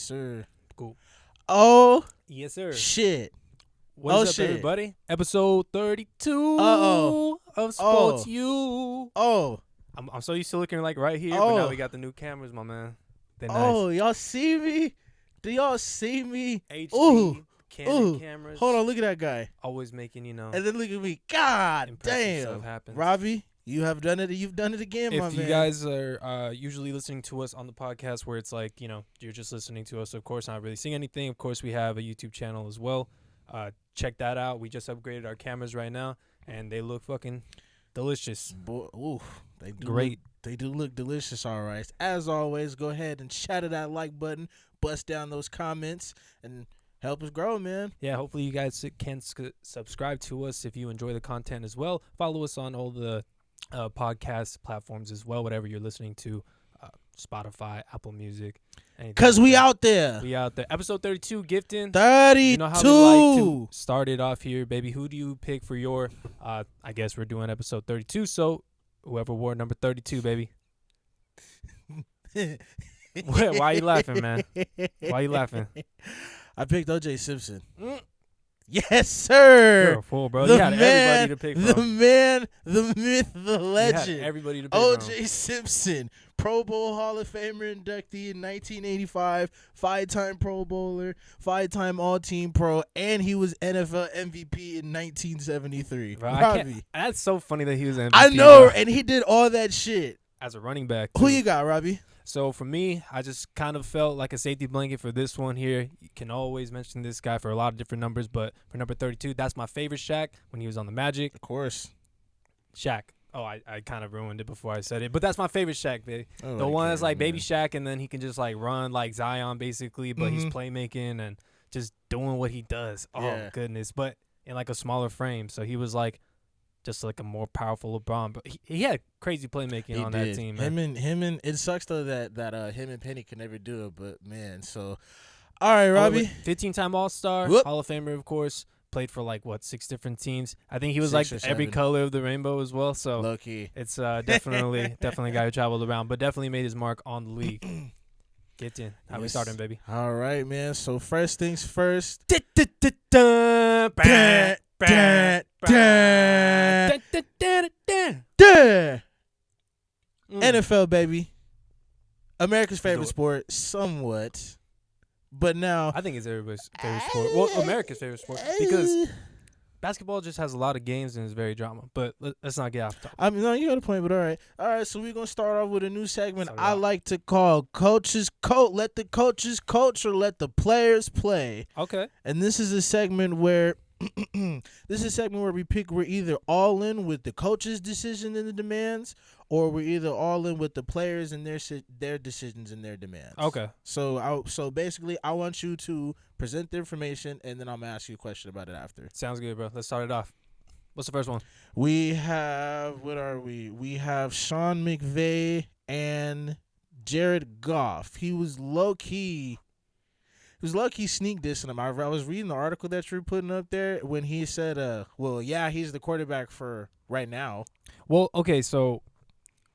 sir. Cool. Oh, Yes, sir. shit. What is Oh, up, shit. everybody? Episode 32 Uh-oh. of Sports U. Oh, I'm so used to looking like right here, but now Oh. we got the new cameras, my man. They're nice. oh, y'all see me? Do y'all see me? HD, Ooh. Canon Ooh. cameras. Hold on, look at that guy. Always making, And then look at me. God impressive damn. stuff happens. Robbie, you have done it. You've done it again, my If man. you guys are usually listening to us on the podcast where it's like, you're just listening to us, of course, not really seeing anything. Of course, we have a YouTube channel as well. Check that out. We just upgraded our cameras right now, and they look fucking delicious. Boy, they do Great. They do look delicious, all right. As always, go ahead and shatter that like button, bust down those comments, and help us grow, man. Yeah, hopefully you guys can subscribe to us if you enjoy the content as well. Follow us on all the podcast platforms as well, whatever you're listening to, Spotify, Apple Music. Because we out there. We out there. Episode 32, gifting. 32. You know how we like to start it off here, baby. Who do you pick for your, I guess we're doing episode 32, so whoever wore number 32, baby. Why you laughing, man? Why you laughing? I picked O.J. Simpson. Yes, sir. You're a fool, bro. You had everybody to pick from. The man, the myth, the legend. You had everybody to pick O.J. from. Simpson, Pro Bowl Hall of Famer inductee in 1985, five-time Pro Bowler, five-time All-Team Pro, and he was NFL MVP in 1973. Bro, Robbie. That's so funny that he was MVP. I know, bro. and he did all that shit. As a running back, Who too. you got, Robbie? So for me, I just kind of felt like a safety blanket for this one here. You can always mention this guy for a lot of different numbers, but for number 32, that's my favorite Shaq when he was on the Magic. Of course. Shaq. Oh, I kind of ruined it before I said it, but that's my favorite Shaq, baby. Oh, The one that's like man. baby Shaq, and then he can just like run like Zion basically, but he's playmaking and just doing what he does. Oh, Yeah. goodness. But in like a smaller frame. So he was like just like a more powerful LeBron. But he had crazy playmaking on that team, man. Him and it sucks though that him and Penny could never do it, but man, so all right, Robbie. 15-time All-Star, Whoop. Hall of Famer, of course. Played for like 6 different teams. I think he was 6 like or every 7. color of the rainbow as well. So Low key. it's definitely a guy who traveled around, but definitely made his mark on the league. Get in. How we starting, baby? All right, man. So first things first. NFL, baby. America's favorite sport, somewhat. But now I think it's everybody's favorite sport. Well, America's favorite sport because basketball just has a lot of games and is very drama. But let's not get off topic. I mean, no, you got a point, but all right. All right, so we're going to start off with a new segment Start I off. like to call Coaches Coach. Let the coaches coach or let the players play. Okay. And this is a segment where we pick we're either all in with the coach's decision and the demands, or we're either all in with the players and their decisions and their demands. Okay. So basically, I want you to present the information, and then I'm gonna ask you a question about it after. Sounds good, bro. Let's start it off. What's the first one? We have We have Sean McVay and Jared Goff. He was low key sneak dissing him. I was reading the article that you're putting up there when he said, he's the quarterback for right now. Well, okay, so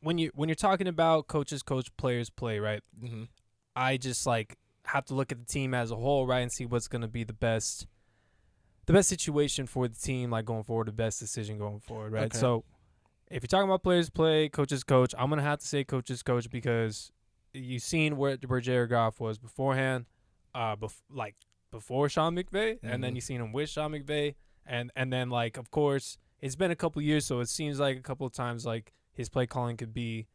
when you're talking about coaches coach, players play, right? Mm-hmm. I just like have to look at the team as a whole, right, and see what's gonna be the best situation for the team, like going forward, the best decision going forward, right? Okay. So if you're talking about players play, coaches coach, I'm gonna have to say coaches coach because you've seen where Jared Goff was beforehand. Before Sean McVay, and then you seen him with Sean McVay, and then like of course it's been a couple years, so it seems like a couple of times like his play calling could be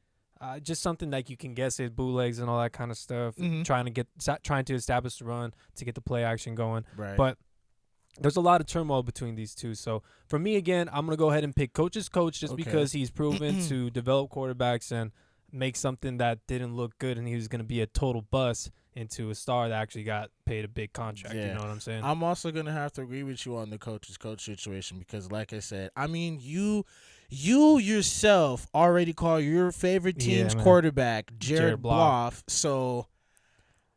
just something like you can guess his bootlegs and all that kind of stuff, trying to establish the run to get the play action going. Right. But there's a lot of turmoil between these two, so for me again, I'm gonna go ahead and pick coach's coach just because he's proven to develop quarterbacks and make something that didn't look good and he was gonna be a total bust into a star that actually got paid a big contract. Yeah. You know what I'm saying? I'm also going to have to agree with you on the coach's coach situation because, like I said, I mean, you yourself already call your favorite team's quarterback Jared Goff. So,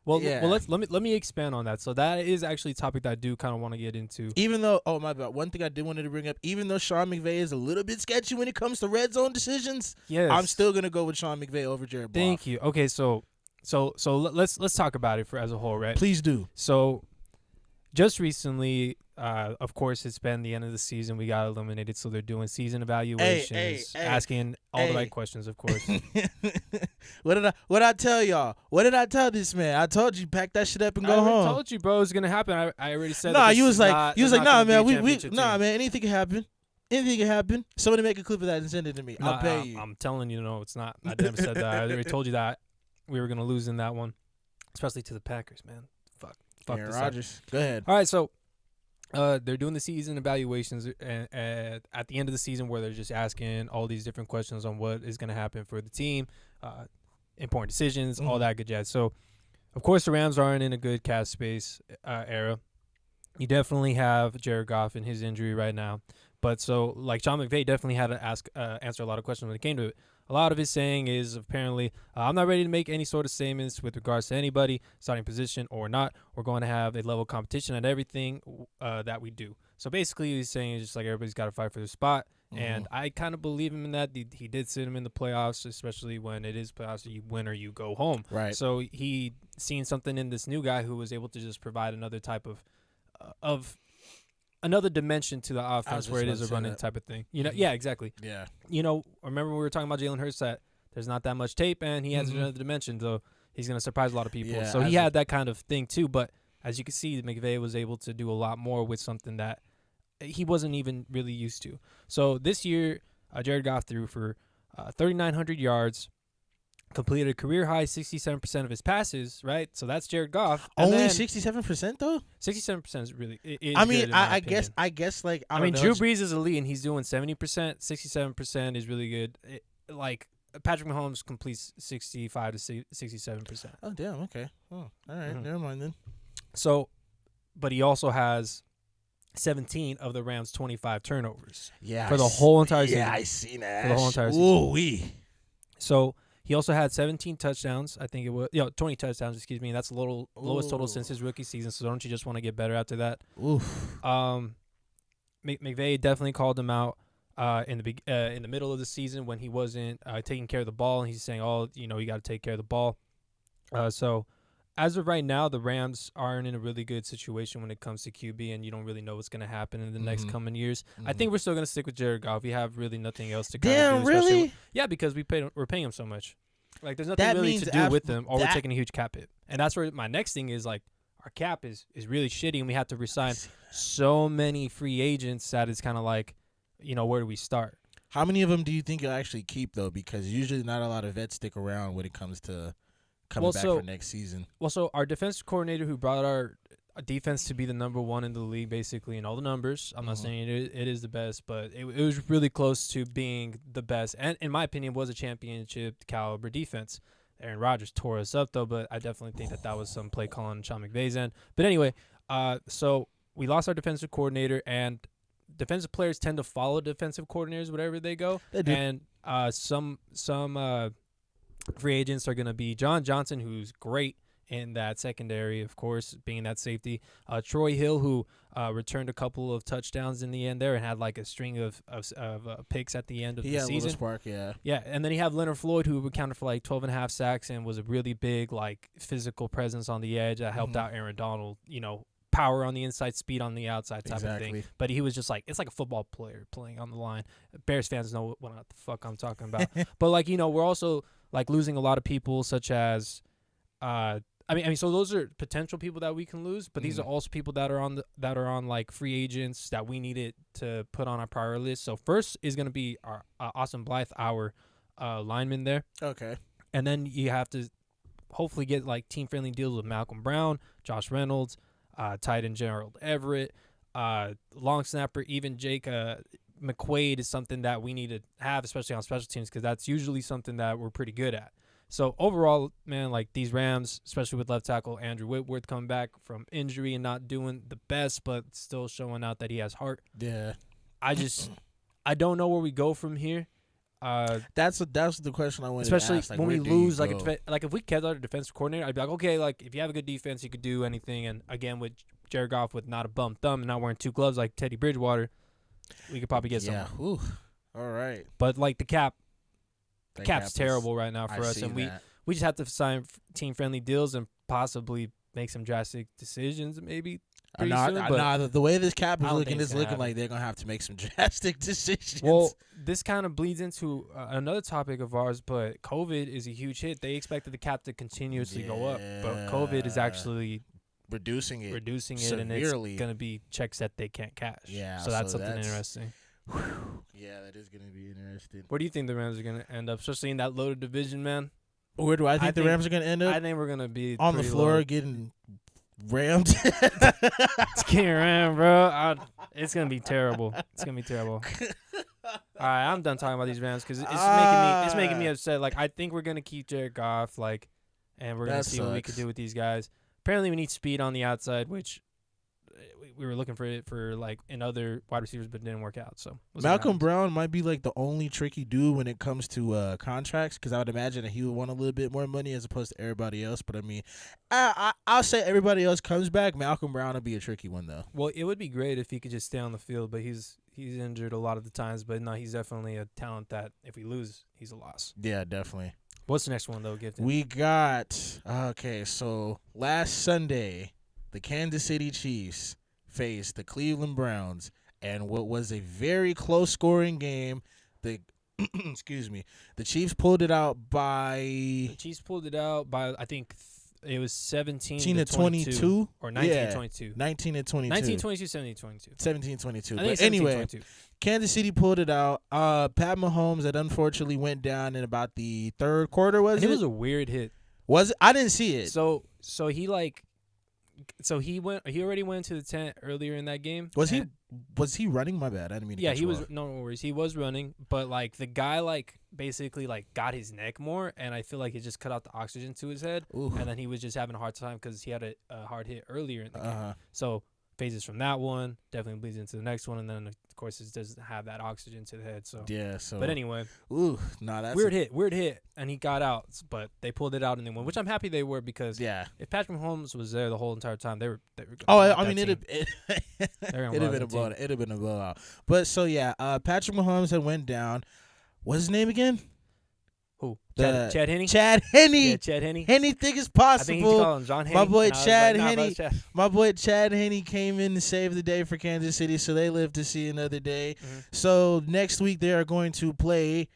well, let me expand on that. So that is actually a topic that I do kind of want to get into. Even though, my bad, one thing I did want to bring up, even though Sean McVay is a little bit sketchy when it comes to red zone decisions, yes, I'm still going to go with Sean McVay over Jared Goff. Thank you. Okay, so So let's talk about it as a whole, right? Please do. So just recently, of course, it's been the end of the season. We got eliminated, so they're doing season evaluations, asking all the right questions, of course. What did I tell y'all? What did I tell this man? I told you, pack that shit up and go home. I told you, bro, it's gonna happen. I already said. Nah, that you was like, nah, man, man, anything can happen. Anything can happen. Somebody make a clip of that and send it to me. I'll pay you. I'm telling you, no, it's not. I never said that. I already told you that we were gonna lose in that one, especially to the Packers, man. Fuck Aaron Rodgers. Go ahead. All right, so they're doing the season evaluations at the end of the season where they're just asking all these different questions on what is going to happen for the team, important decisions, all that good jazz. So, of course, the Rams aren't in a good cap space era. You definitely have Jared Goff in his injury right now. But so, like, Sean McVay definitely had to answer a lot of questions when it came to it. A lot of his saying is apparently, I'm not ready to make any sort of statements with regards to anybody, starting position or not. We're going to have a level of competition at everything that we do. So basically, he's saying it's just like everybody's got to fight for their spot. And I kind of believe him in that. He did sit him in the playoffs, especially when it is playoffs, you win or you go home. Right. So he seen something in this new guy who was able to just provide another type of another dimension to the offense where it is a running type of thing. You know, yeah, exactly. Yeah. You know, remember we were talking about Jalen Hurts that there's not that much tape and he has another dimension, so he's going to surprise a lot of people. Yeah, so he had that kind of thing too, but as you can see, McVay was able to do a lot more with something that he wasn't even really used to. So this year, Jared Goff threw for 3,900 yards, completed a career-high 67% of his passes, right? So that's Jared Goff. Only 67% though? 67% is really I guess like I mean, know, Drew Brees is elite and he's doing 70%. 67% is really good. Like Patrick Mahomes completes 65 to 67%. Oh damn, okay. Oh, all right, never mind then. So, but he also has 17 of the Rams' 25 turnovers. Yeah. For the whole entire season. Yeah, I seen that. For the whole entire season. Ooh-wee. So he also had 17 touchdowns. I think it was 20 touchdowns. Excuse me. That's the lowest total since his rookie season. So don't you just want to get better after that? Oof. McVay definitely called him out in the middle of the season when he wasn't taking care of the ball, and he's saying, you got to take care of the ball. So as of right now, the Rams aren't in a really good situation when it comes to QB, and you don't really know what's going to happen in the next coming years. I think we're still going to stick with Jared Goff. We have really nothing else to kind of do. Really? Yeah, because we're paying him so much. Like, there's nothing really to do with them, or we're taking a huge cap hit. And that's where my next thing is, like, our cap is really shitty, and we have to resign so many free agents that it's kind of like, where do we start? How many of them do you think you'll actually keep, though? Because usually not a lot of vets stick around when it comes to coming back for next season. Well, so our defensive coordinator who brought our defense to be the number one in the league, basically, in all the numbers. I'm not saying it is the best, but it was really close to being the best. And in my opinion, was a championship caliber defense. Aaron Rodgers tore us up, though, but I definitely think that was some play calling on Sean McVay's end. But anyway, so we lost our defensive coordinator, and defensive players tend to follow defensive coordinators wherever they go. They do. And some free agents are going to be John Johnson, who's great in that secondary, of course, being that safety. Troy Hill, who returned a couple of touchdowns in the end there and had like a string of picks at the end of the season. Little spark, yeah. Yeah, and then you have Leonard Floyd, who accounted for like 12 and a half sacks and was a really big like physical presence on the edge that helped out Aaron Donald, power on the inside, speed on the outside type of thing. But he was just like, it's like a football player playing on the line. Bears fans know what the fuck I'm talking about. But like, we're also like losing a lot of people such as so those are potential people that we can lose, but these are also people that are on like free agents that we needed to put on our prior list. So first is going to be our Austin Blythe, our lineman there. Okay. And then you have to hopefully get like team friendly deals with Malcolm Brown, Josh Reynolds, tight end Gerald Everett, long snapper, even Jake McQuaid is something that we need to have, especially on special teams, because that's usually something that we're pretty good at. So overall, man, like these Rams, especially with left tackle Andrew Whitworth coming back from injury and not doing the best, but still showing out that he has heart. Yeah. I don't know where we go from here. That's the question I wanted especially to ask. Like, when we lose, like if we kept our defensive coordinator, I'd be like, okay, like if you have a good defense, you could do anything. And again, with Jared Goff with not a bum thumb and not wearing two gloves like Teddy Bridgewater, we could probably get somewhere. Yeah. Ooh. All right. But like the cap's terrible right now for us, and we We just have to sign team-friendly deals and possibly make some drastic decisions maybe pretty soon. But the way this cap I is don't looking, think it's it's gonna looking like they're going to have to make some drastic decisions. well, this kind of bleeds into another topic of ours, but COVID is a huge hit. They expected the cap to continuously go up, but COVID is actually reducing it and it's going to be checks that they can't cash. Yeah, so that's something interesting. Yeah, that is going to be interesting. Where do you think the Rams are going to end up, especially in that loaded division, man? Where do I think the Rams are going to end up? I think we're going to be on the floor low. getting rammed. It's getting rammed, bro. It's going to be terrible. It's going to be terrible. All right, I'm done talking about these Rams because it's making me upset. Like, I think we're going to keep Jared Goff, like, and we're going to see what we can do with these guys. Apparently, we need speed on the outside, which we were looking for it for like in other wide receivers, but it didn't work out. So Malcolm Brown might be like the only tricky dude when it comes to contracts, because I would imagine that he would want a little bit more money as opposed to everybody else. But I mean, I'll say everybody else comes back. Malcolm Brown will be a tricky one though. Well, it would be great if he could just stay on the field, but he's injured a lot of the times. But no, he's definitely a talent that if we lose, he's a loss. Yeah, definitely. What's the next one though, Gifton? We got so last Sunday, the Kansas City Chiefs faced the Cleveland Browns, and what was a very close scoring game. The the Chiefs pulled it out by I think it was 17 to 22 or 19 to 22. 19 to 22. 19 22 17 22. 17 22. But 17, anyway, 22. Kansas City pulled it out. Pat Mahomes had unfortunately went down in about the third quarter, It was a weird hit. Was it? I didn't see it. So he already went to the tent earlier in that game. Was he running? My bad. I didn't mean to. Yeah, he was. No worries. He was running, but like the guy basically got his neck more, and I feel like it just cut out the oxygen to his head. Ooh. And then he was just having a hard time because he had a hard hit earlier in the game. So phases from that one definitely bleeds into the next one, and then of course it doesn't have that oxygen to the head. So yeah. So but anyway, that's weird hit, and he got out, but they pulled it out and they won, which I'm happy they were because if Patrick Mahomes was there the whole entire time, they were. I mean it'd have been a blowout. But so yeah, Patrick Mahomes had went down. What's his name again? Who? Chad Henne? Chad Henne. Yeah, Chad Henne. Anything is possible. I think he's calling John Henne. My boy Chad Henne. My boy Chad Henne came in to save the day for Kansas City, so they live to see another day. Mm-hmm. So next week they are going to play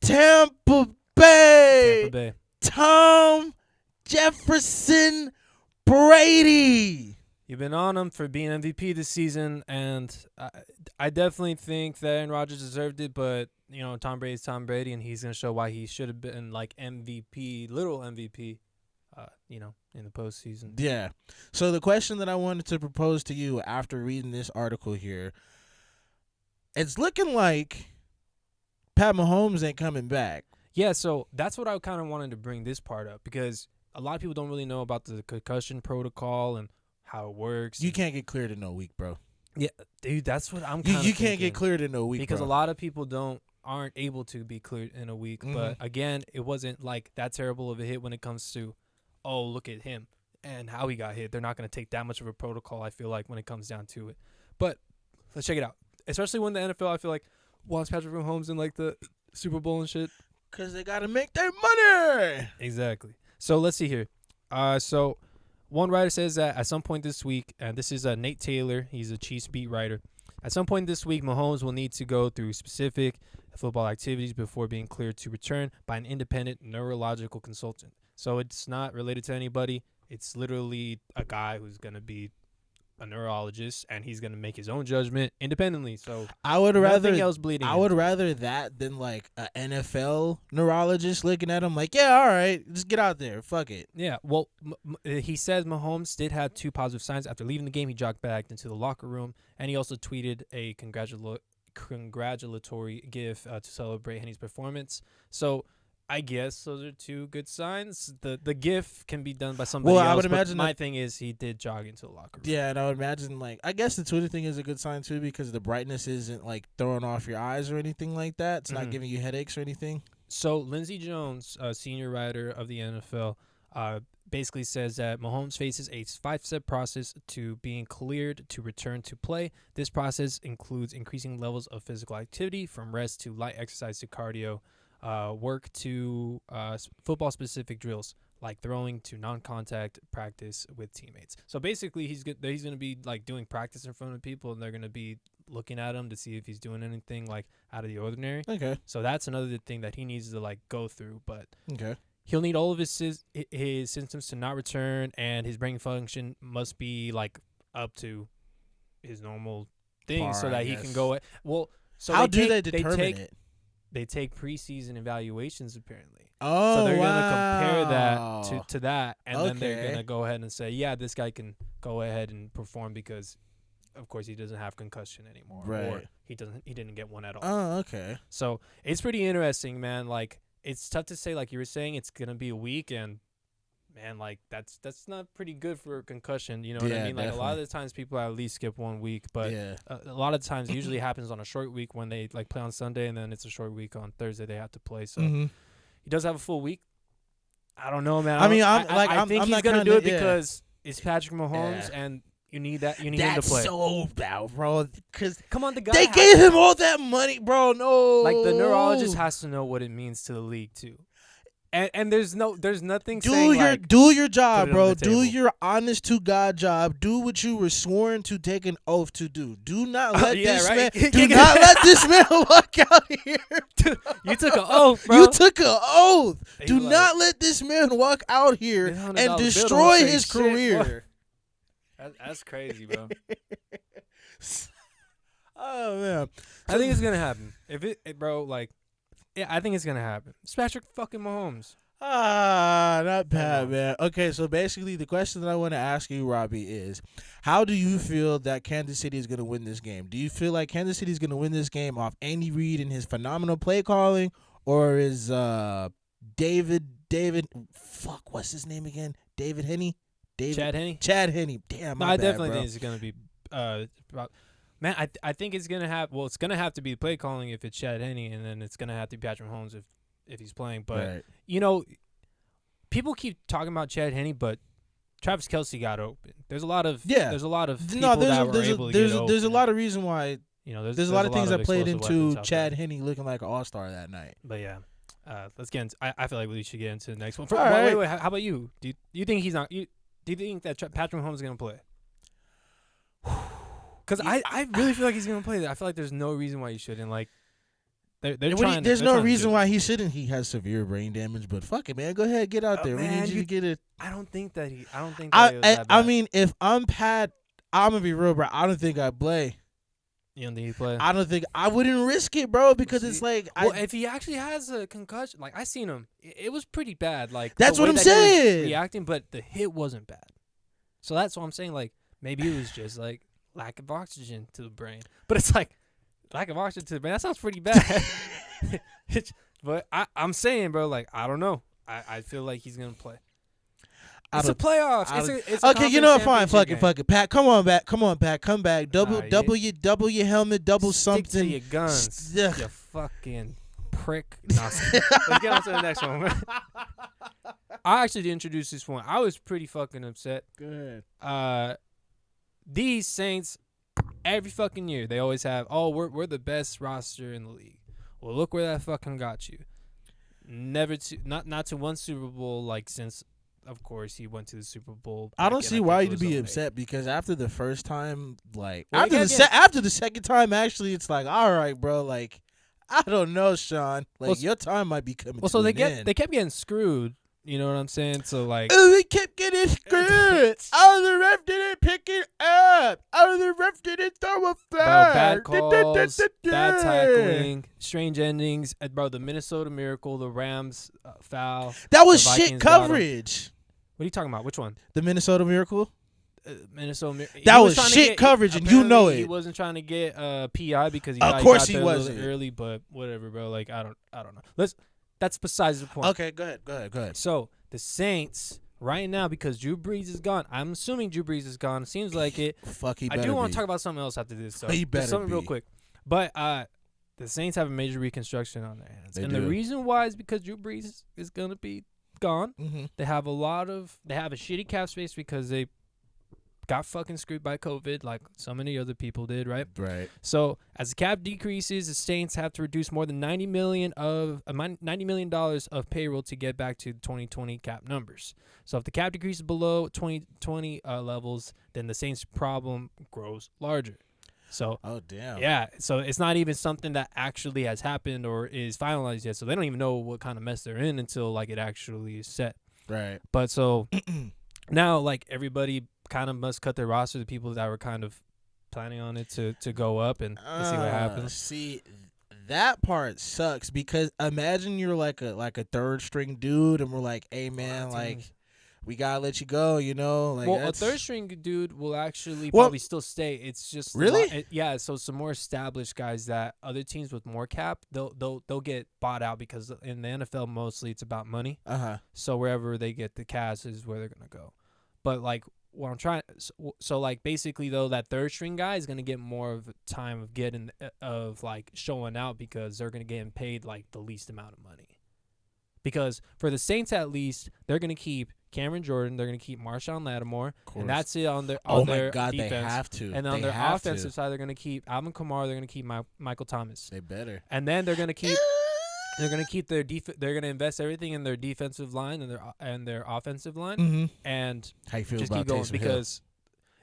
Tampa Bay. Tom Jefferson Brady. You've been on him for being MVP this season, and I definitely think that Aaron Rodgers deserved it, but Tom Brady's Tom Brady, and he's going to show why he should have been like MVP, little MVP, in the postseason. Yeah. So the question that I wanted to propose to you after reading this article here, it's looking like Pat Mahomes ain't coming back. Yeah, so that's what I kind of wanted to bring this part up, because a lot of people don't really know about the concussion protocol and how it works. You can't get cleared in no week, bro. Yeah, dude, that's what I'm kind of You can't get cleared in no week, because bro. A lot of people aren't able to be cleared in a week. Mm-hmm. But again, it wasn't like that terrible of a hit when it comes to, oh, look at him and how he got hit. They're not going to take that much of a protocol, I feel like, when it comes down to it. But let's check it out. Especially when the NFL, I feel like, wants Patrick Mahomes in like the Super Bowl and shit. Because they got to make their money. Exactly. So let's see here. So one writer says that at some point this week, and this is Nate Taylor, he's a Chiefs beat writer. At some point this week, Mahomes will need to go through specific football activities before being cleared to return by an independent neurological consultant. So it's not related to anybody. It's literally a guy who's going to be a neurologist, and he's going to make his own judgment independently. So I would rather else bleeding. I would rather that than like an NFL neurologist looking at him like, yeah, all right, just get out there, fuck it. Yeah, well, he says Mahomes did have 2 positive signs after leaving the game. He jogged back into the locker room, and he also tweeted a congratulatory gif to celebrate Henne's performance. So I guess those are 2 good signs. The GIF can be done by somebody else. I would imagine my thing is he did jog into the locker room. Yeah, and I would imagine I guess the Twitter thing is a good sign too, because the brightness isn't like throwing off your eyes or anything like that. It's not giving you headaches or anything. So Lindsey Jones, senior writer of the NFL, basically says that Mahomes faces a 5-step process to being cleared to return to play. This process includes increasing levels of physical activity from rest to light exercise to cardio. work to football specific drills, like throwing to non-contact practice with teammates. So basically, he's gonna be like doing practice in front of people, and they're gonna be looking at him to see if he's doing anything like out of the ordinary. Okay. So that's another thing that he needs to like go through. But Okay. he'll need all of his symptoms to not return, and his brain function must be like up to his normal thing, so that he can go. Well, so how do they determine it? They take preseason evaluations apparently. Oh, so they're wow. gonna compare that to that, and then they're Okay. gonna go ahead and say, yeah, this guy can go ahead and perform because, of course, he doesn't have concussion anymore, or Right. he didn't get one at all. Oh, okay. So it's pretty interesting, man. Like, it's tough to say, like you were saying, it's gonna be a week, and man, like that's not pretty good for a concussion. You know what I Yeah, mean? Like a lot of definitely. the times people at least skip 1 week, but Yeah. a lot of times it usually happens on a short week when they like play on Sunday, and then it's a short week on Thursday they have to play. So Mhm. he does have a full week. I don't know, man. I mean, I I'm think he's not gonna kinda- do it yeah. because it's Patrick Mahomes, Yeah. and you need him to That's play. so bad, bro. Because Come on, the guy. they gave him all that money, bro. No. like the neurologist has to know what it means to the league too. And there's nothing saying like, do your job, put it on bro. the Do table. your honest to God job. Do what you were sworn to take an oath to do. Do not let yeah, this right? man. Do not let this man walk out here. you took an oath, bro. You took an oath. He Do like- not let this man walk out here $100 and bill destroy don't say his shit, career. boy. That's crazy, bro. Oh man, I think it's gonna happen. If bro, like, yeah, I think it's gonna happen. It's Patrick fucking Mahomes. not bad, man. Okay, so basically, the question that I want to ask you, Robbie, is how do you feel that Kansas City is going to win this game? Do you feel like Kansas City is going to win this game off Andy Reid and his phenomenal play calling, or is David? Fuck, what's his name again? David Henney. Chad Henne. Chad Henne. Damn, No, my I bad, definitely bro. think it's gonna be. Man, I think it's gonna have. Well, it's gonna have to be play calling if it's Chad Henne, and then it's gonna have to be Patrick Mahomes if he's playing. But Right. you know, people keep talking about Chad Henne, but Travis Kelce got open. There's a lot of There's a lot of people that were able to get open. There's a lot of reason why. You know, There's a lot of things that played explosive into weapons out Chad there. Henne looking like an all-star that night. But yeah, let's get into. I feel like we should get into the next one. All right. Wait. How about you? Do you think he's not? Do you think that Patrick Mahomes is gonna play? Because I really feel like he's gonna play. I feel like there's no reason why he shouldn't. Like, they're trying. There's they're no trying to reason do it. why he shouldn't. He has severe brain damage, but fuck it, man. Go ahead, get out there. We man, need you to get it. I don't think that he. I don't think. That it was that I bad. mean, if I'm Pat, I'm gonna be real, bro. I don't think I'd play. You don't think he play? I don't think I wouldn't risk it, bro, because it's like well, if he actually has a concussion, like I seen him, it was pretty bad. Like That's the what way I'm that he was saying. reacting, but the hit wasn't bad. So that's what I'm saying. Like maybe it was just like lack of oxygen to the brain. But it's like lack of oxygen to the brain. That sounds pretty bad. But I'm saying, bro, like I don't know. I feel like he's gonna play. It's a playoffs. It's a okay, you know what? Fine, conference fuck it. Pat, come on back, Pat, come back. Double your helmet, double Stick something. to your guns, Yeah. you fucking prick. No, let's get on to the next one, man. I actually did introduce this one. I was pretty fucking upset. Go ahead. These Saints, every fucking year, they always have, we're the best roster in the league. Well, look where that fucking got you. Not to one Super Bowl, like, since, of course, he went to the Super Bowl. I don't back in, see think why it you'd was be 08. upset, because after the first time, like Well, after the second time, actually, it's like, all right, bro, like I don't know, Sean, like Well, your time might be coming. Well, so to they an end. kept getting screwed. You know what I'm saying? So like, Oh, we kept getting screwed. Oh, the ref didn't pick it up. Oh, the ref didn't throw a bro, flag. bad calls, bad tackling, strange endings. Bro, the Minnesota Miracle, the Rams foul. That was The shit Vikings got 'em. coverage. What are you talking about? Which one? The Minnesota Miracle. Minnesota. That was shit coverage, and you know apparently it. He wasn't trying to get PI because he Of thought course he he got there a little wasn't. early, but whatever, bro. Like I don't know. That's besides the point. Okay, go ahead. So the Saints right now, because Drew Brees is gone. I'm assuming Drew Brees is gone. It seems like it. Fuck, he I better do want be. to talk about something else after this. So He just better something real be. quick. But the Saints have a major reconstruction on their hands, They and do. the reason why is because Drew Brees is gonna be gone. Mm-hmm. They have a shitty cap space because they got fucking screwed by COVID like so many other people did, right? Right. So as the cap decreases, the Saints have to reduce more than $90 million of payroll to get back to 2020 cap numbers. So if the cap decreases below 2020 levels, then the Saints' problem grows larger. So Oh, damn. yeah, so it's not even something that actually has happened or is finalized yet. So they don't even know what kind of mess they're in until like it actually is set. Right. But so now like everybody kind of must cut their roster, the people that were kind of planning on it to go up and see what happens. See, that part sucks because imagine you're like a third string dude and we're like, hey man, like we gotta let you go, you know? Like, well, a third string dude will actually Well, probably still stay. It's just really? yeah. So some more established guys that other teams with more cap, they'll get bought out because in the NFL mostly it's about money. So wherever they get the cash is where they're gonna go. But like what I'm trying, so like basically though that third string guy is gonna get more of time of getting of like showing out because they're gonna get paid like the least amount of money. Because for the Saints at least, they're gonna keep Cameron Jordan, they're gonna keep Marshawn Lattimore, and that's it on their my God, defense. they have to. And on their offensive side, they're gonna keep Alvin Kamara, they're gonna keep Michael Thomas. They better. And then they're gonna keep their they're gonna invest everything in their defensive line and their offensive line. Mm-hmm. And how you feel just about keep going Taysom because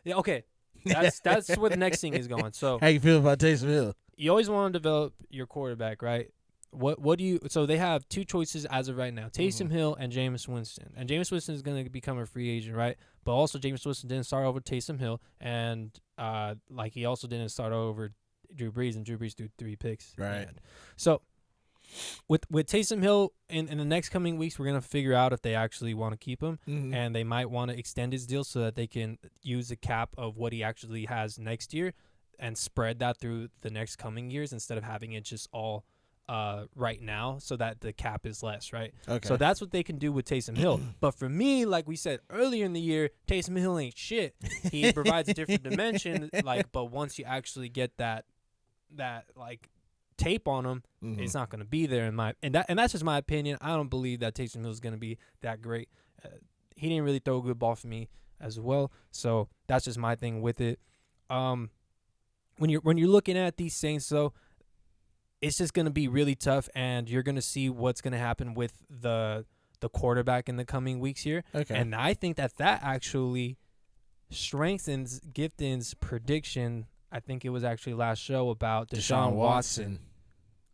yeah, okay. That's where the next thing is going. So how you feel about Taysom Hill? You always want to develop your quarterback, right? What do you? So they have two choices as of right now: Taysom Hill and Jameis Winston. And Jameis Winston is going to become a free agent, right? But also Jameis Winston didn't start over Taysom Hill, and like he also didn't start over Drew Brees, and Drew Brees threw 3 picks. Right. So with Taysom Hill in the next coming weeks, we're gonna figure out if they actually want to keep him, and they might want to extend his deal so that they can use the cap of what he actually has next year and spread that through the next coming years instead of having it just all right now so that the cap is less, right? Okay. So that's what they can do with Taysom Hill. But for me, like we said earlier in the year, Taysom Hill ain't shit. He provides a different dimension, like, but once you actually get that like tape on him, it's not going to be there and that's just my opinion. I don't believe that Taysom Hill is going to be that great. He didn't really throw a good ball for me as well, so that's just my thing with it. When you're looking at these Saints though, it's just going to be really tough, and you're going to see what's going to happen with the quarterback in the coming weeks here. Okay. And I think that actually strengthens Gifton's prediction. I think it was actually last show about Deshaun Watson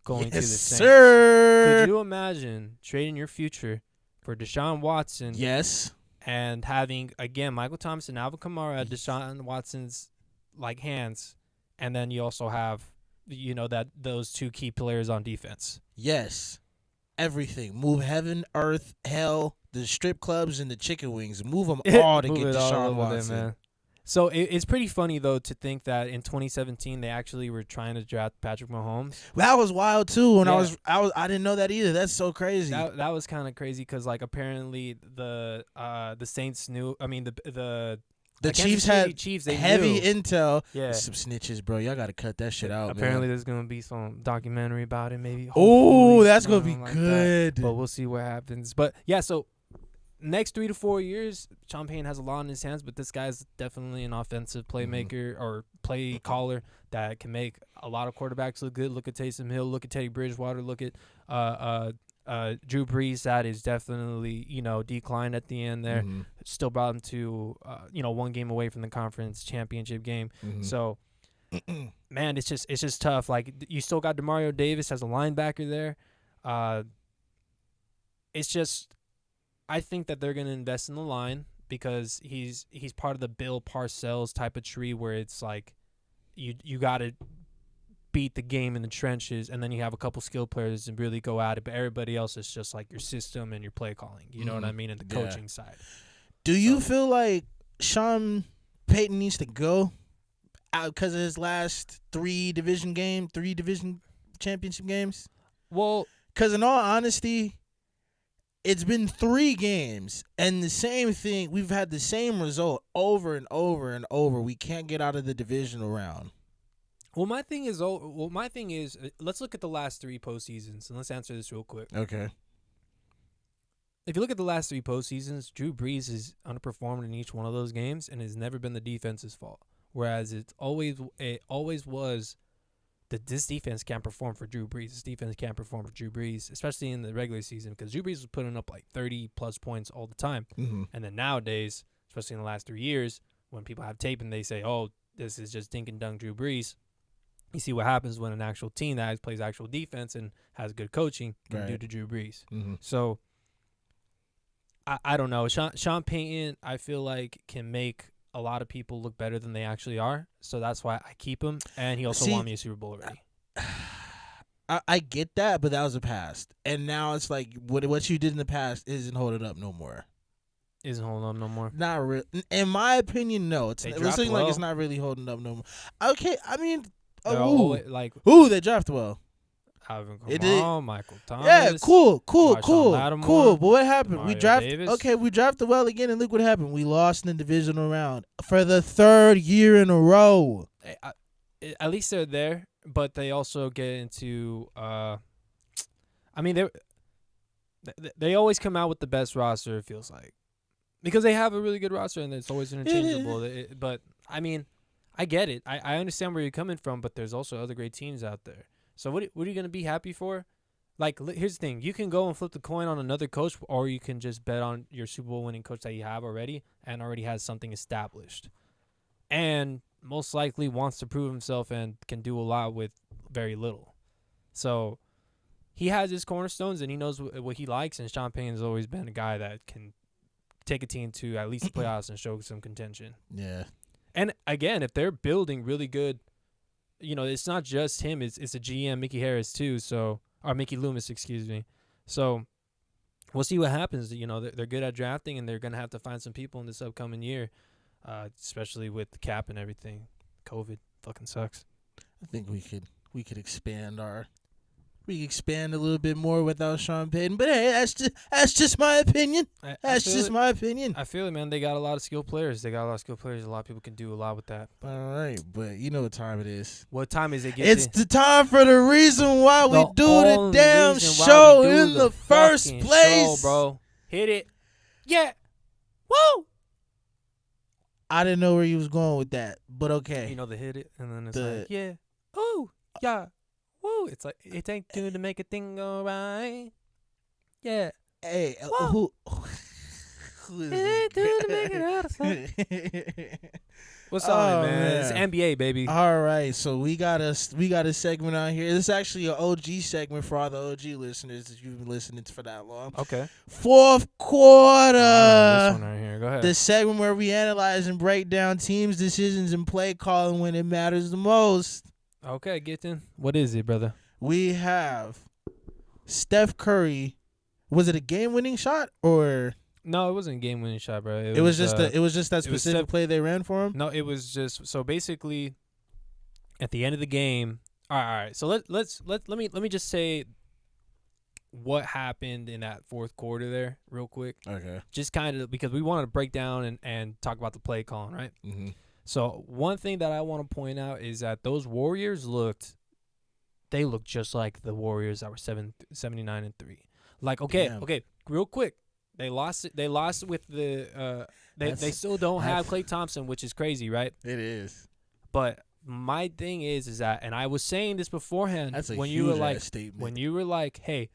going to the Saints. Sir. Could you imagine trading your future for Deshaun Watson? Yes. And having, again, Michael Thomas and Alvin Kamara at Deshaun Watson's like hands, and then you also have that those two key players on defense. Yes. Everything. Move heaven, earth, hell, the strip clubs, and the chicken wings. Move them all to get Deshaun Watson. Man. So it's pretty funny though to think that in 2017 they actually were trying to draft Patrick Mahomes. That was wild too. When I didn't know that either. That's so crazy. That was kind of crazy because like apparently the Saints knew. I mean the Chiefs had heavy knew. Intel. Yeah. Some snitches, bro. Y'all got to cut that shit out, Apparently man. there's going to be some documentary about it maybe. Oh, that's going to be like good. But we'll see what happens. But, yeah, so next 3 to 4 years, Sean Payton has a lot in his hands, but this guy's definitely an offensive playmaker or play caller that can make a lot of quarterbacks look good. Look at Taysom Hill. Look at Teddy Bridgewater. Look at Drew Brees. That is definitely, declined at the end there. Still brought him to, 1 game away from the conference championship game. So, man, it's just tough. Like, you still got DeMario Davis as a linebacker there. It's just, I think that they're going to invest in the line because he's part of the Bill Parcells type of tree where it's like you got to beat the game in the trenches, and then you have a couple skill players and really go at it. But everybody else is just like your system and your play calling. You know what I mean? And the coaching side. Do you feel like Sean Payton needs to go out because of his last 3 division championship games? Well, because in all honesty, it's been 3 games and the same thing. We've had the same result over and over and over. We can't get out of the divisional round. Well, my thing is, let's look at the last 3 postseasons and let's answer this real quick. Okay. if you look at the last 3 postseasons, Drew Brees has underperformed in each one of those games, and it's never been the defense's fault. Whereas it always was that this defense can't perform for Drew Brees. This defense can't perform for Drew Brees, especially in the regular season, because Drew Brees was putting up like 30-plus points all the time. Mm-hmm. And then nowadays, especially in the last 3 years, when people have tape and they say, oh, this is just dink and dunk Drew Brees, you see what happens when an actual team that plays actual defense and has good coaching can do to Drew Brees. Mm-hmm. So, I don't know. Sean Payton, I feel like, can make a lot of people look better than they actually are. So that's why I keep him. And he also won me a Super Bowl already. I get that, but that was the past. And now it's like what you did in the past isn't holding up no more. Isn't holding up no more? Not really. In my opinion, no. It's looking like it's not really holding up no more. Okay, I mean, they draft well. Michael Thomas. Yeah, cool. But what happened? Demario We drafted well again, and look what happened. We lost in the divisional round for the 3rd year in a row. At least they're there, but they also get into. They always come out with the best roster. It feels like, because they have a really good roster and it's always interchangeable. But I mean, I get it. I understand where you're coming from, but there's also other great teams out there. So what are you going to be happy for? Like, here's the thing. You can go and flip the coin on another coach, or you can just bet on your Super Bowl winning coach that you have already and already has something established. And most likely wants to prove himself and can do a lot with very little. So he has his cornerstones and he knows what he likes, and Sean Payton has always been a guy that can take a team to at least the playoffs and show some contention. Yeah. And, again, if they're building really good, it's not just him. It's a GM, Mickey Harris, too. Or Mickey Loomis, excuse me. So we'll see what happens. They're good at drafting, and they're going to have to find some people in this upcoming year, especially with the cap and everything. COVID fucking sucks. I think we could expand a little bit more without Sean Payton. But hey, that's just my opinion. My opinion. I feel it, man. They got a lot of skilled players. A lot of people can do a lot with that. All right, but you know what time it is. What time is it? It's the time for the reason why we do the damn show in the first place, bro. Hit it. Yeah. Woo! I didn't know where you was going with that, but okay. The hit it, and then it's like, yeah. Ooh, yeah. Woo! It's like, it ain't two to make a thing go right. Yeah. Hey, who is it two to make it out of sight. What's on, man? It's NBA, baby. All right, so we got a segment on here. This is actually an OG segment for all the OG listeners that you've been listening to for that long. Okay. Fourth quarter. This one right here. Go ahead. The segment where we analyze and break down teams' decisions and play calling when it matters the most. Okay, get in. What is it, brother? We have Steph Curry. Was it a game-winning shot or? No, it wasn't a game-winning shot, bro. It was just that specific play they ran for him. No, it was just so basically at the end of the game. All right. So let me just say what happened in that fourth quarter there, real quick. Okay. Just kind of because we wanted to break down and talk about the play calling, right? Mm-hmm. So one thing that I want to point out is that those Warriors looked just like the Warriors that were 79-3. Like, okay, real quick. They lost with the they still don't have Klay Thompson, which is crazy, right? It is. But my thing is that, and I was saying this beforehand, that's when you were like, hey,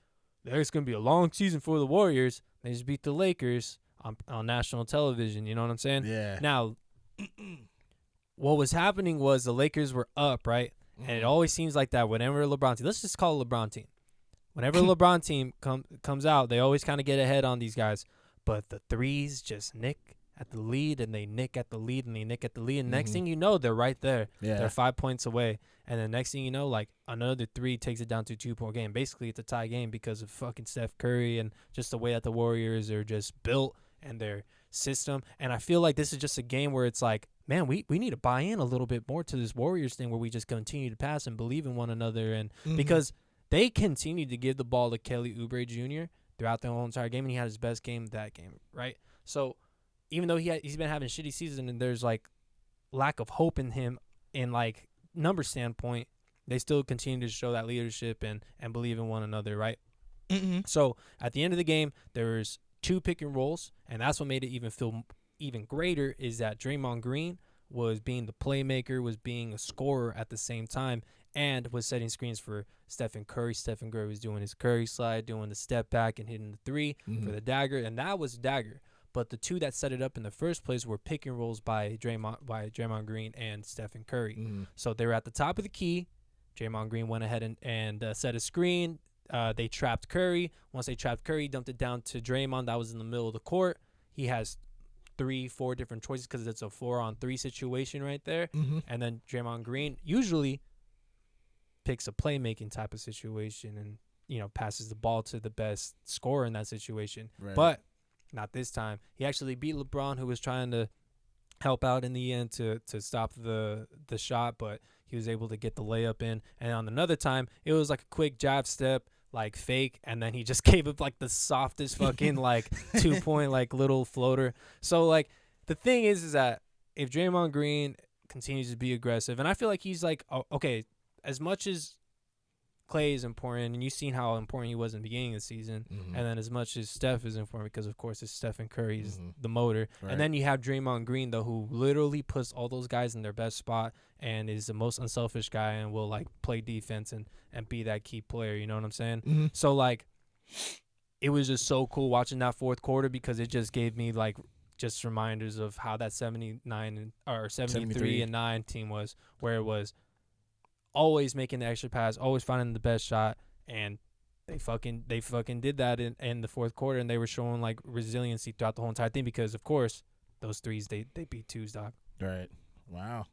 there's gonna be a long season for the Warriors. They just beat the Lakers on national television. You know what I'm saying? Yeah. Now, what was happening was the Lakers were up, right? Mm-hmm. And it always seems like that whenever LeBron team. Let's just call it LeBron team. Whenever LeBron team comes out, they always kind of get ahead on these guys. But the threes just nick at the lead, and they nick at the lead, and they nick at the lead. And next thing you know, they're right there. Yeah. They're 5 points away. And then next thing you know, like another three takes it down to a 2-point game. Basically, it's a tie game because of fucking Steph Curry and just the way that the Warriors are just built and their system. And I feel like this is just a game where it's like, man, we need to buy in a little bit more to this Warriors thing where we just continue to pass and believe in one another. And because they continued to give the ball to Kelly Oubre Jr. throughout the whole entire game, and he had his best game that game, right? So even though he's been having a shitty season and there's, like, lack of hope in him in, like, number standpoint, they still continue to show that leadership and believe in one another, right? Mm-hmm. So at the end of the game, there was 2 pick and rolls, and that's what made it even feel even greater, is that Draymond Green was being the playmaker, was being a scorer at the same time, and was setting screens for Stephen Curry. Stephen Curry was doing his Curry slide, doing the step back and hitting the 3 for the dagger, and that was dagger. But the 2 that set it up in the first place were pick and rolls by Draymond Green and Stephen Curry. So they were at the top of the key. Draymond Green went ahead and set a screen. They trapped Curry. Once they trapped Curry, dumped it down to Draymond. That was in the middle of the court. He has 3-4 different choices because it's a 4-on-3 situation right there. And then Draymond Green usually picks a playmaking type of situation and, you know, passes the ball to the best scorer in that situation. Right. But not this time. He actually beat LeBron, who was trying to help out in the end to stop the shot, but he was able to get the layup in. And on another time, it was like a quick jab step, like fake, and then he just gave up like the softest fucking like 2-point like little floater. So like the thing is that if Draymond Green continues to be aggressive, and I feel like he's like, okay, as much as Clay is important, and you've seen how important he was in the beginning of the season, and then as much as Steph is important, because of course it's Stephen Curry is the motor, and then you have Draymond Green though, who literally puts all those guys in their best spot and is the most unselfish guy and will like play defense and be that key player. You know what I'm saying? So like, it was just so cool watching that fourth quarter because it just gave me like just reminders of how that 73-9 team was, where it was always making the extra pass, always finding the best shot, and they fucking did that in the fourth quarter, and they were showing like resiliency throughout the whole entire thing because of course those threes they beat twos, dog. Right. Wow.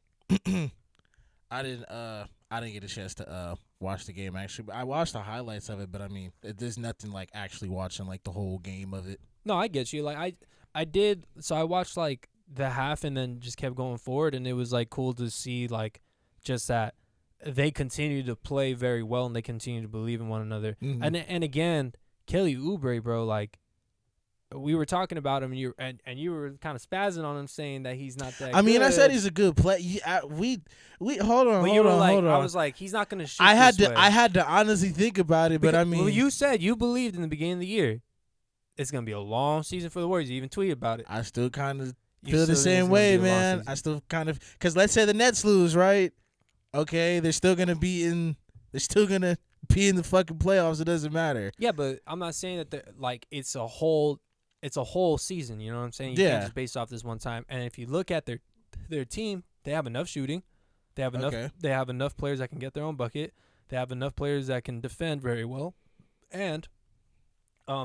I didn't get a chance to watch the game actually. I watched the highlights of it, but I mean, there's nothing like actually watching like the whole game of it. No, I get you. Like I did. So I watched like the half and then just kept going forward, and it was like cool to see like just that they continue to play very well and they continue to believe in one another. And again, Kelly Oubre, bro, like we were talking about him, and you were kind of spazzing on him, saying that he's not that. I mean, good. I said he's a good player. We hold on. But hold on. I was like, he's not gonna shoot. I had this to honestly think about it, but I mean, well, you said you believed in the beginning of the year it's gonna be a long season for the Warriors. You even tweeted about it. I still kind of feel the same way, man. I still kind of, because let's say the Nets lose, right? Okay, they're still gonna be in the fucking playoffs. It doesn't matter. Yeah, but I'm not saying that like it's a whole season. You know what I'm saying? You can't just base off this one time. And if you look at their team, they have enough shooting. They have enough. Okay. They have enough players that can get their own bucket. They have enough players that can defend very well, and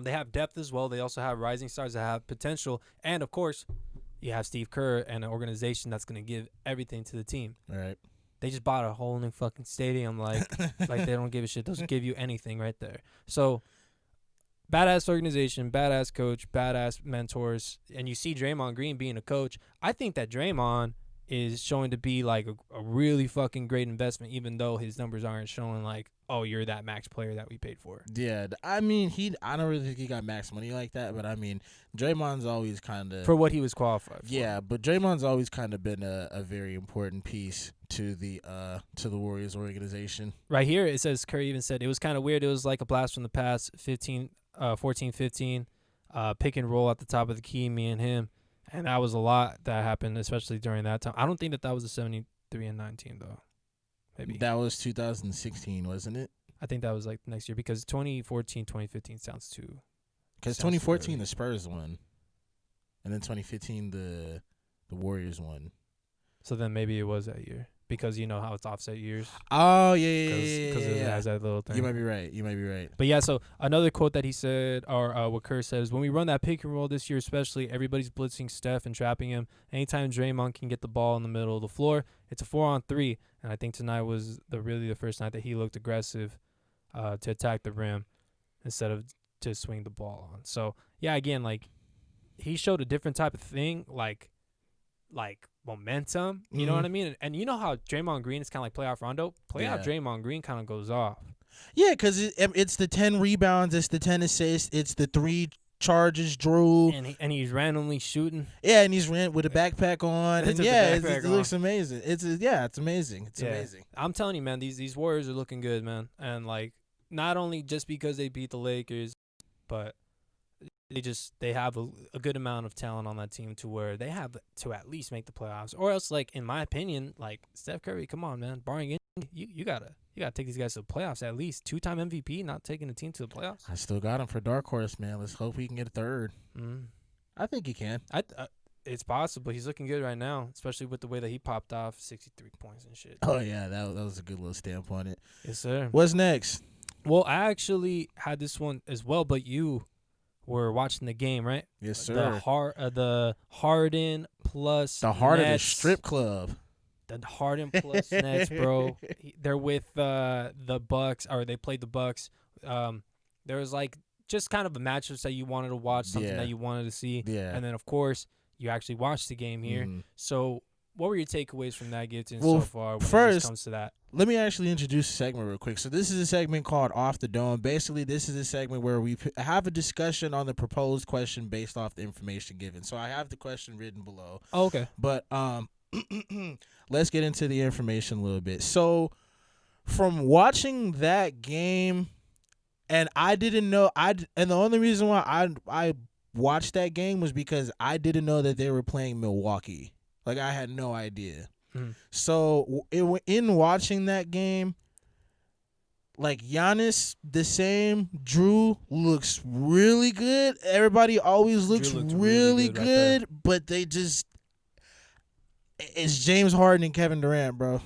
they have depth as well. They also have rising stars that have potential, and of course, you have Steve Kerr and an organization that's going to give everything to the team. All right. They just bought a whole new fucking stadium, like they don't give a shit. Doesn't give you anything right there. So, badass organization, badass coach, badass mentors, and you see Draymond Green being a coach. I think that Draymond is showing to be like a really fucking great investment, even though his numbers aren't showing like, oh, you're that max player that we paid for. Yeah, I mean, I don't really think he got max money like that, but I mean, Draymond's always kind of for what he was qualified for. Yeah, but Draymond's always kind of been a very important piece to the Warriors organization. Right here, it says Curry even said it was kind of weird. It was like a blast from the past, 14-15, pick and roll at the top of the key, me and him. And that was a lot that happened, especially during that time. I don't think that was a 73-9 team, though. Maybe. That was 2016, wasn't it? I think that was like next year because 2014, 2015 sounds too. Because 2014, the Spurs won. And then 2015, the Warriors won. So then maybe it was that year. Because you know how it's offset years. Oh, yeah. Because it has that little thing. You might be right. But yeah, so another quote that he said, or what Kerr says, when we run that pick and roll this year especially, everybody's blitzing Steph and trapping him. Anytime Draymond can get the ball in the middle of the floor, it's a 4-on-3. And I think tonight was really the first night that he looked aggressive to attack the rim instead of to swing the ball on. So, yeah, again, like, he showed a different type of thing, like momentum, you know what I mean? And you know how Draymond Green is kind of like playoff Rondo? Playoff Draymond Green kind of goes off. Yeah, because it's the 10 rebounds, it's the 10 assists, it's the 3 charges, Drew. And he's randomly shooting. Yeah, and he's ran with a backpack on. And it looks amazing. It's amazing. It's amazing. I'm telling you, man, these Warriors are looking good, man. And, like, not only just because they beat the Lakers, but they have a good amount of talent on that team to where they have to at least make the playoffs, or else, like, in my opinion, like, Steph Curry, come on, man, barring it, you gotta take these guys to the playoffs at least. 2-time MVP, not taking the team to the playoffs. I still got him for dark horse, man. Let's hope he can get a third. I think he can. It's possible. He's looking good right now, especially with the way that he popped off 63 points and shit. Oh yeah, that was a good little stamp on it. Yes, sir. What's next? Well, I actually had this one as well, but you were watching the game, right? Yes, sir. The Harden plus the heart Nets, of the strip club. The Harden plus Nets, bro. They're with the Bucks, or they played the Bucks. There was like just kind of a matchup that you wanted to watch, something that you wanted to see. Yeah. And then, of course, you actually watched the game here. So what were your takeaways from that game so far when it comes to that? Let me actually introduce a segment real quick. So this is a segment called Off the Dome. Basically, this is a segment where we have a discussion on the proposed question based off the information given. So I have the question written below. Oh, okay. But let's get into the information a little bit. So from watching that game, and I didn't know, and the only reason why I watched that game was because I didn't know that they were playing Milwaukee. Like, I had no idea. So in watching that game, like, Giannis, the same. Drew looks really good. Everybody always looks really good, right, but they just, it's James Harden and Kevin Durant, bro.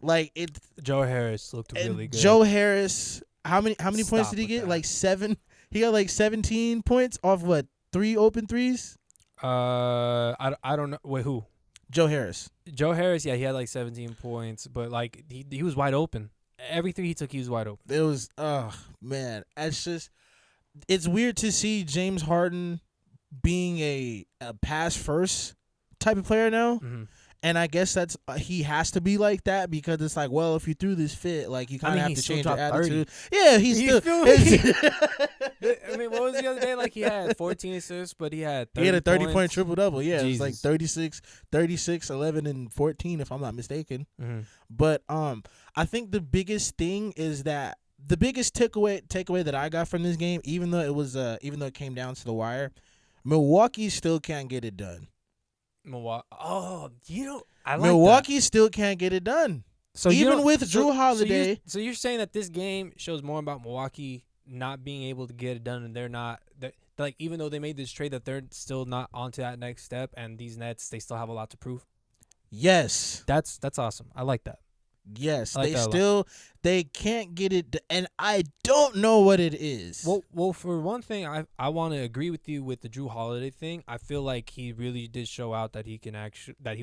Like, it. Joe Harris looked really good. Joe Harris, how many points did he get? That. Like 7. He got like 17 points off what? 3 open threes? I don't know. Wait, who? Joe Harris. Joe Harris, yeah, he had like 17 points, but like he was wide open. Every three he took, he was wide open. It was, man, it's weird to see James Harden being a pass first type of player now. And I guess that's he has to be like that because it's like, well, if you threw this fit, like, you kind of have to change your attitude. 30. Yeah, he's still. I mean, what was the other day? Like, he had 14 assists, but he had 30 He had a 30-point points. triple-double. Yeah, Jesus. It was like 36, 11, and 14, if I'm not mistaken. But I think the biggest thing is that the biggest takeaway that I got from this game, even though it came down to the wire, Milwaukee still can't get it done. Milwaukee still can't get it done. So even with Jrue Holiday. So you're saying that this game shows more about Milwaukee not being able to get it done, and they're not, like, even though they made this trade, that they're still not onto that next step, and these Nets, they still have a lot to prove? Yes. That's awesome. I like that. Yes, they can't get it, and I don't know what it is. Well, for one thing, I want to agree with you with the Jrue Holiday thing. I feel like he really did show out that he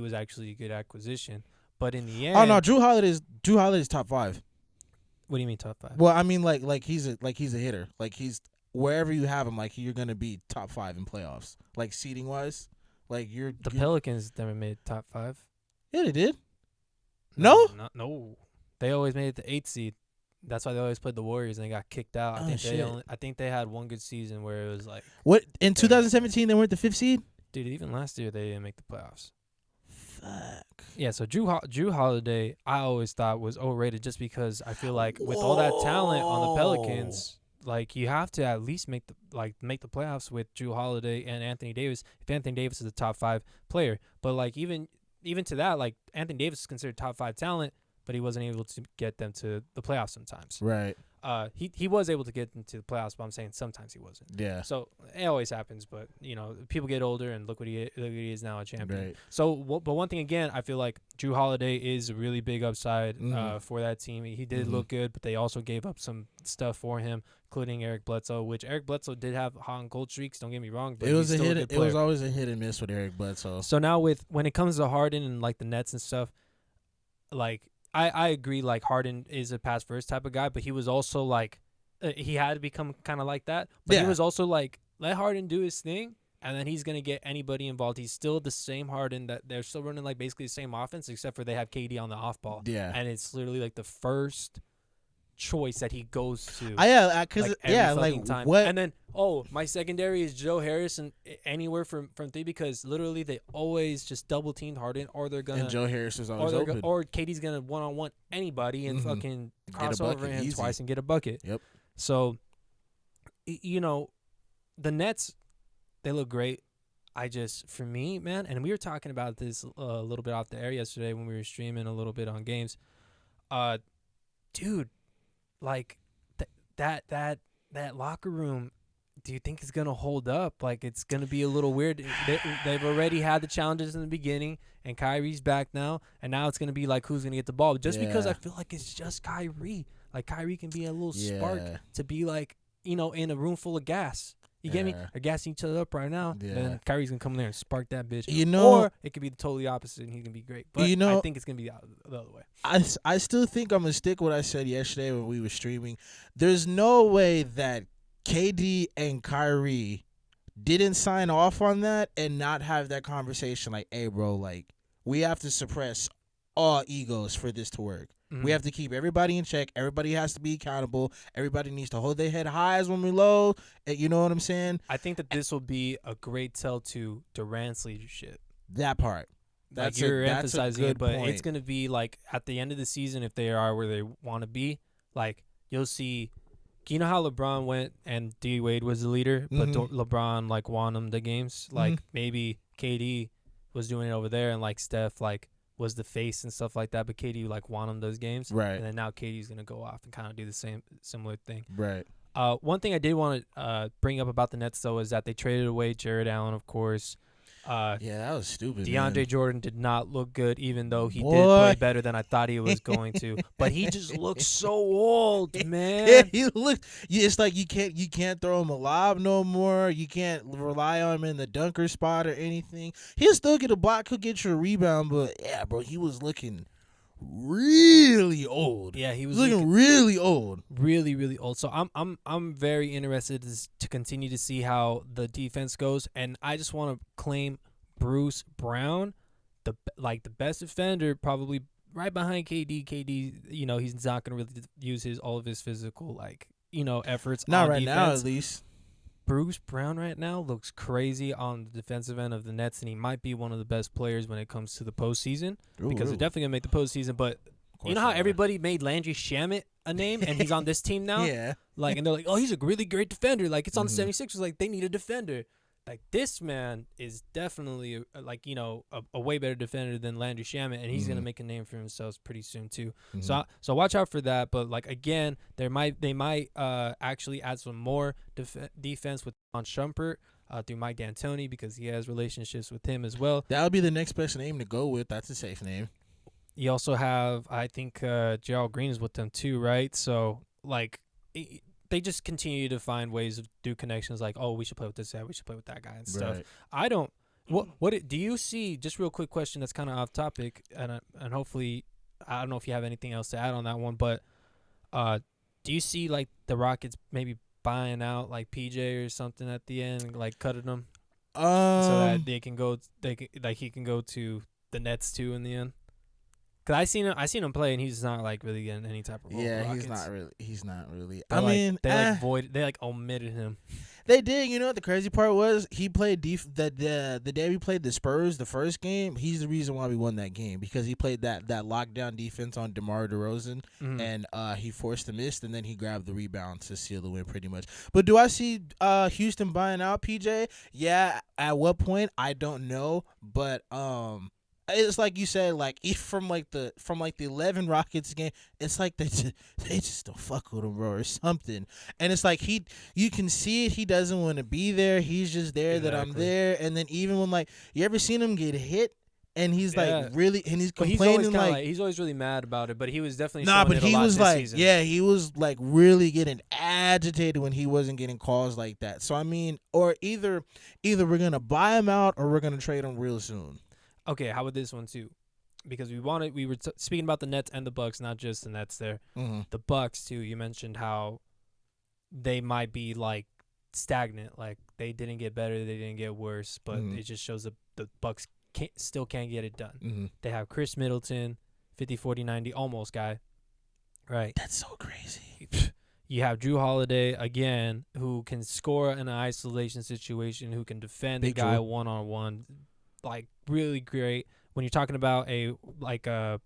was actually a good acquisition. But in the end, oh no, Jrue Holiday's top 5. What do you mean top 5? Well, I mean like he's a hitter. Like, he's wherever you have him, like, you're gonna be top 5 in playoffs. Like, seeding wise, like you're the Pelicans never made top 5. Yeah, they did. No? No. They always made it the 8th seed. That's why they always played the Warriors and they got kicked out. I think they had one good season where it was like, what, in 2017 they weren't the 5th seed? Dude, even last year they didn't make the playoffs. Fuck. Yeah, so Jrue Holiday I always thought was overrated just because I feel like with all that talent on the Pelicans, like, you have to at least make the playoffs with Jrue Holiday and Anthony Davis. If Anthony Davis is a top 5 player, but like even to that, like, Anthony Davis is considered top 5 talent, but he wasn't able to get them to the playoffs sometimes. Right. He was able to get them to the playoffs, but I'm saying sometimes he wasn't. Yeah. So it always happens, but people get older, and look what he is now, a champion. Right. So, but one thing again, I feel like Jrue Holiday is a really big upside for that team. He did look good, but they also gave up some stuff for him, including Eric Bledsoe, which Eric Bledsoe did have hot and cold streaks. Don't get me wrong, but it was it was always a hit and miss with Eric Bledsoe. So now when it comes to Harden and like the Nets and stuff, like I agree, like, Harden is a pass first type of guy, but he was also like he had to become kind of like that. But he was also like, let Harden do his thing, and then he's gonna get anybody involved. He's still the same Harden that they're still running, like, basically the same offense, except for they have KD on the off ball. Yeah, and it's literally like the first choice that he goes to. Because time. What? And then my secondary is Joe Harris and anywhere from 3, because literally they always just double teamed Harden, or they're gonna. And Joe Harris is always open. Or KD's gonna 1-on-1 anybody and fucking cross over him twice and get a bucket. Yep. So, the Nets, they look great. For me, man, and we were talking about this a little bit off the air yesterday when we were streaming a little bit on games. Dude, like that locker room, do you think it's gonna hold up? Like, it's gonna be a little weird. They've already had the challenges in the beginning, and Kyrie's back now, and now it's gonna be like, who's gonna get the ball? Just because I feel like it's just Kyrie. Like, Kyrie can be a little spark to be like, in a room full of gas. You get me? They're gassing each other up right now. Yeah. Then Kyrie's going to come in there and spark that bitch. Or it could be the totally opposite, and he can be great. But I think it's going to be the other way. I still think I'm going to stick what I said yesterday when we were streaming. There's no way that KD and Kyrie didn't sign off on that and not have that conversation like, hey, bro, like, we have to suppress all egos for this to work. Mm-hmm. We have to keep everybody in check. Everybody has to be accountable. Everybody needs to hold their head high when we're low. You know what I'm saying? I think that this will be a great tell to Durant's leadership. That part. You're emphasizing it, but it's going to be like at the end of the season, if they are where they want to be, like you'll see. You know how LeBron went and D Wade was the leader, but LeBron like won them the games. Like maybe KD was doing it over there, and like Steph like was the face and stuff like that, but KD like won him those games. Right. And then now KD's going to go off and kind of do the similar thing. Right. One thing I did want to bring up about the Nets, though, is that they traded away Jared Allen, of course. That was stupid. DeAndre Jordan did not look good, even though he did play better than I thought he was going to. But he just looks so old, man. Yeah, he looked. It's like you can't throw him a lob no more. You can't rely on him in the dunker spot or anything. He'll still get a block, could get you a rebound, but yeah, bro, he was looking really old. Yeah, he was looking really old. Really, really old. So I'm very interested to continue to see how the defense goes, and I just want to claim Bruce Brown, the best defender, probably right behind KD. KD, he's not going to really use all of his physical efforts. Not on right defense. now, at least. Bruce Brown right now looks crazy on the defensive end of the Nets, and he might be one of the best players when it comes to the postseason because they're definitely going to make the postseason. But you know how everybody made Landry Shamet a name, and he's on this team now? Yeah. And they're like, oh, he's a really great defender. Like, it's on the 76ers. Like, they need a defender. Like, this man is definitely, a way better defender than Landry Shamet, and he's going to make a name for himself pretty soon, too. So watch out for that. But, again, they might actually add some more defense with Don Shumpert through Mike D'Antoni because he has relationships with him as well. That would be the next best name to go with. That's a safe name. You also have, I think, Gerald Green is with them, too, right? So, they just continue to find ways to do connections like, oh, we should play with this guy, we should play with that guy and stuff. Right. I don't do you see, just real quick question that's kind of off topic, and hopefully I don't know if you have anything else to add on that one, but do you see the Rockets maybe buying out PJ or something at the end, cutting them so that he can go to the Nets too in the end? Cause I seen him play, and he's not really getting any type of role. Yeah, he's not really. They omitted him. They did. You know what the crazy part was? He played the day we played the Spurs, the first game. He's the reason why we won that game because he played that lockdown defense on DeMar DeRozan, and he forced the miss, and then he grabbed the rebound to seal the win, pretty much. But do I see Houston buying out PJ? Yeah. At what point? I don't know, but it's like you said, from the 11 Rockets game, it's like they just don't fuck with him, bro, or something. And it's like you can see it. He doesn't want to be there. He's just there that I'm there. And then even when you ever seen him get hit, and he's really, and he's complaining he's always really mad about it. But he was definitely he was he was really getting agitated when he wasn't getting calls like that. So I mean, or either we're gonna buy him out or we're gonna trade him real soon. Okay, how about this one too? Because we were speaking about the Nets and the Bucks, not just the Nets there. Mm-hmm. The Bucks too. You mentioned how they might be stagnant, they didn't get better, they didn't get worse, but it just shows that the Bucks still can't get it done. Mm-hmm. They have Chris Middleton, 50, 40, 90, almost guy. Right. That's so crazy. You have Drew Holiday again, who can score in an isolation situation, who can defend the guy one-on-one. Really great. When you're talking about a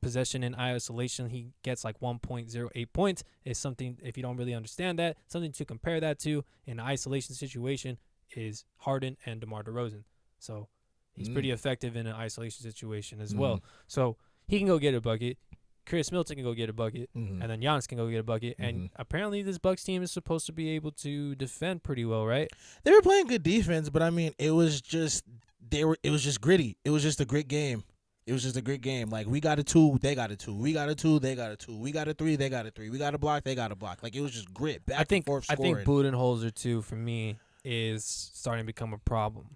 possession in isolation, he gets 1.08 points. Is something, if you don't really understand that, something to compare that to in an isolation situation. is Harden and DeMar DeRozan. So he's pretty effective in an isolation situation as well. So he can go get a bucket. Chris Middleton can go get a bucket, and then Giannis can go get a bucket. And apparently this Bucks team is supposed to be able to defend pretty well, right? They were playing good defense, but I mean, it was just gritty. It was just a great game. It was just a great game. Like, we got a 2, they got a 2. We got a 2, they got a 2. We got a 3, they got a 3. We got a block, they got a block. Like, it was just grit. Back and forth scoring. I think Budenholzer too, for me, is starting to become a problem.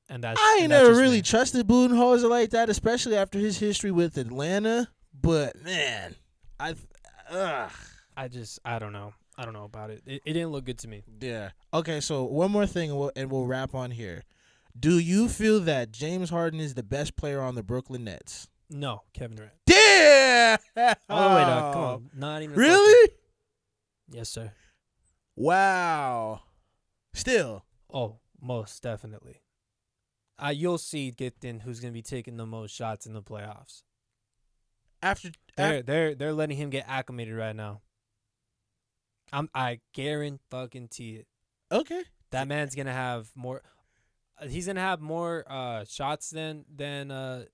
And I ain't never really trusted Budenholzer like that, especially after his history with Atlanta. But man, I don't know. I don't know about it. It didn't look good to me. Yeah. Okay. So one more thing, and we'll wrap on here. Do you feel that James Harden is the best player on the Brooklyn Nets? No, Kevin Durant. Damn. Oh wait, come on. Not even. Really? Yes, sir. Wow. Still. Oh, most definitely. You'll see Gittin who's gonna be taking the most shots in the playoffs. They're letting him get acclimated right now. I guarantee it. Okay. That man's gonna have more. He's gonna have more shots than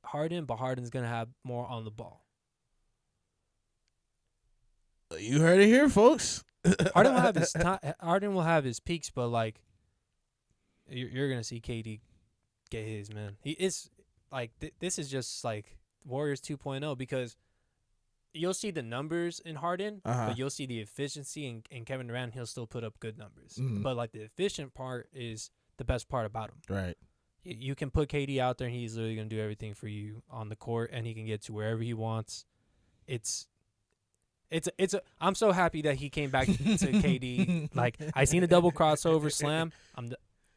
Harden, but Harden's gonna have more on the ball. You heard it here, folks. Harden will have his Harden will have his peaks, but like you're gonna see KD get his, man. He is like this is just like Warriors 2.0 because you'll see the numbers in Harden, but you'll see the efficiency in Kevin Durant. He'll still put up good numbers, but like the efficient part is the best part about him. Right. You can put KD out there, and he's literally gonna do everything for you on the court, and he can get to wherever he wants. I'm so happy that he came back to KD. Like I seen a double crossover slam.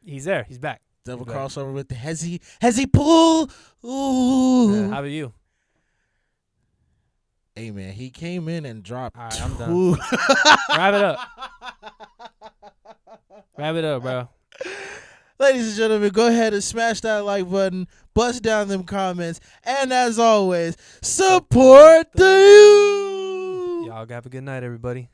He's there. He's back. Double crossover with the Hezzy pull. Ooh. Yeah, how about you? Hey man, he came in and dropped. All right, I'm done. Wrap it up, bro. Ladies and gentlemen, go ahead and smash that like button, bust down them comments, and as always, support the youth. Y'all have a good night, everybody.